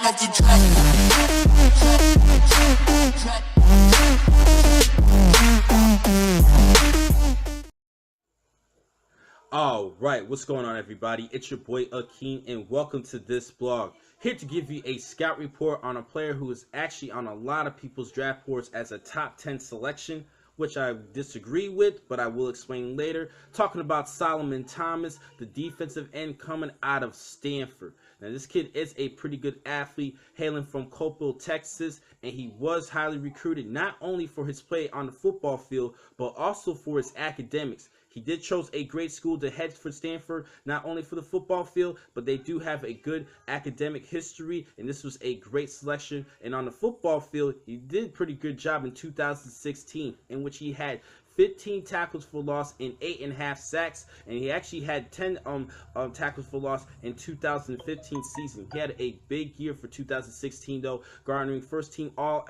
make it drop. All right, what's going on, everybody? It's your boy Akin, and welcome to this blog. Here to give you a scout report on a player who is actually on a lot of people's draft boards as a top 10 selection, which I disagree with, but I will explain later. Talking about Solomon Thomas, the defensive end coming out of Stanford. Now, this kid is a pretty good athlete, hailing from Copel, Texas, and he was highly recruited not only for his play on the football field, but also for his academics. He did chose a great school to head for Stanford, not only for the football field, but they do have a good academic history, and this was a great selection. And on the football field, he did a pretty good job in 2016, in which he had 15 tackles for loss and 8.5 sacks, and he actually had 10 tackles for loss in 2015 season. He had a big year for 2016 though, garnering first team all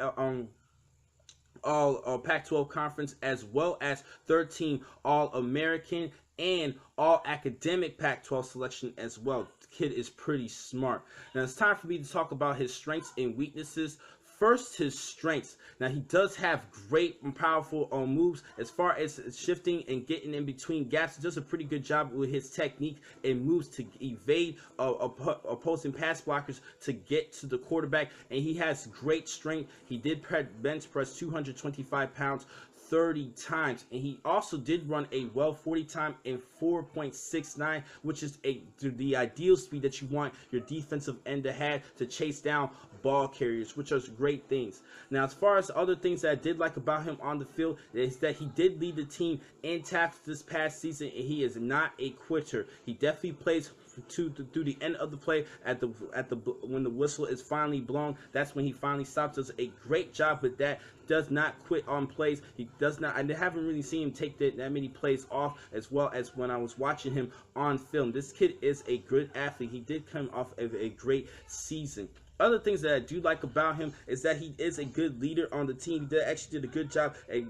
Pac-12 conference, as well as third team All-American and all academic Pac-12 selection as well. The kid is pretty smart. Now it's time for me to talk about his strengths and weaknesses. First, his strengths. Now, he does have great and powerful moves as far as shifting and getting in between gaps. He does a pretty good job with his technique and moves to evade opposing pass blockers to get to the quarterback. And he has great strength. He did bench press 225 pounds 30 times, and he also did run a 40 time in 4.69, which is the ideal speed that you want your defensive end to have to chase down ball carriers, which are great things. Now, as far as other things that I did like about him on the field, is that he did lead the team in tackles this past season, and he is not a quitter. He definitely plays through the end of the play when the whistle is finally blown. That's when he finally stops. Does a great job with that. Does not quit on plays. He does not. I haven't really seen him take that many plays off, as well as when I was watching him on film. This kid is a good athlete. He did come off of a great season. Other things that I do like about him is that he is a good leader on the team. He actually did a good job at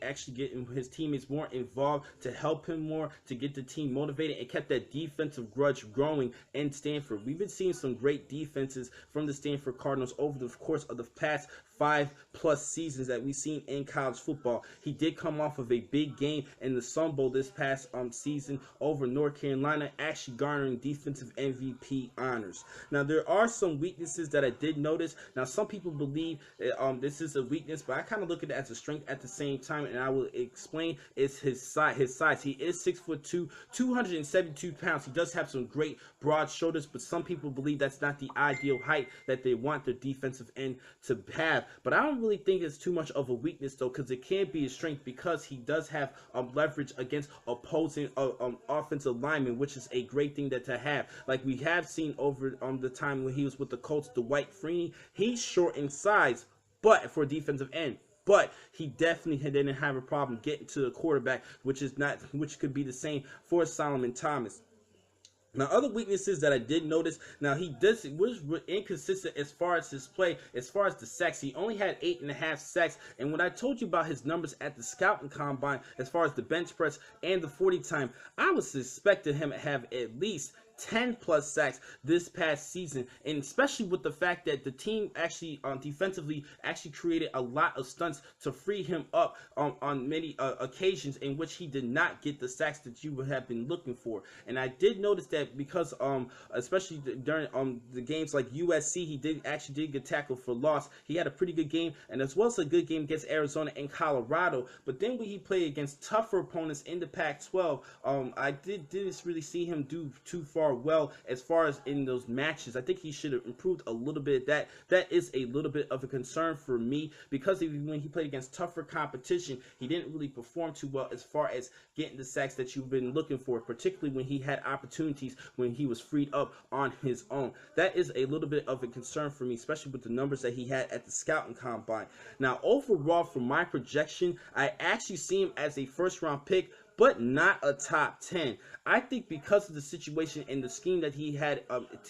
actually getting his teammates more involved to help him more, to get the team motivated, and kept that defensive grudge growing in Stanford. We've been seeing some great defenses from the Stanford Cardinals over the course of the past 5+ seasons that we've seen in college football. He did come off of a big game in the Sun Bowl this past season over North Carolina, actually garnering defensive MVP honors. Now, there are some weaknesses that I did notice. Now, some people believe this is a weakness, but I kind of look at it as a strength at the same time, and I will explain is his size. He is 6'2", 272 pounds. He does have some great broad shoulders, but some people believe that's not the ideal height that they want their defensive end to have. But I don't really think it's too much of a weakness though, because it can be a strength, because he does have leverage against opposing offensive linemen, which is a great thing to have. Like we have seen over the time when he was with the Colts, Dwight Freeney. He's short in size, but for a defensive end. But he definitely didn't have a problem getting to the quarterback, which could be the same for Solomon Thomas. Now, other weaknesses that I did notice, now he was inconsistent as far as his play, as far as the sacks. He only had 8.5 sacks, and when I told you about his numbers at the scouting combine, as far as the bench press and the 40 time, I was expecting him to have at least 10+ sacks this past season, and especially with the fact that the team actually defensively actually created a lot of stunts to free him up on many occasions in which he did not get the sacks that you would have been looking for. And I did notice that because especially during the games like USC, he did get tackled for loss. He had a pretty good game, and as well as a good game against Arizona and Colorado. But then when he played against tougher opponents in the Pac-12, I didn't really see him do too well as far as in those matches. I think he should have improved a little bit. That is a little bit of a concern for me, because when he played against tougher competition, he didn't really perform too well as far as getting the sacks that you've been looking for, particularly when he had opportunities when he was freed up on his own. That is a little bit of a concern for me, especially with the numbers that he had at the scouting combine. Now, overall, for my projection, I actually see him as a first-round pick, but not a top 10. I think because of the situation and the scheme that he had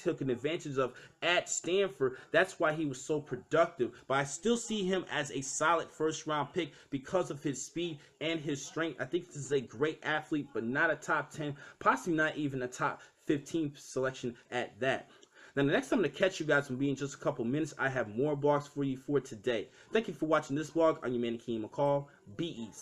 taken advantage of at Stanford, that's why he was so productive. But I still see him as a solid first-round pick because of his speed and his strength. I think this is a great athlete, but not a top 10, possibly not even a top 15 selection at that. Now, the next time to catch you guys will be in just a couple minutes. I have more blogs for you for today. Thank you for watching this vlog. I'm your man, Akin McCall. Be easy.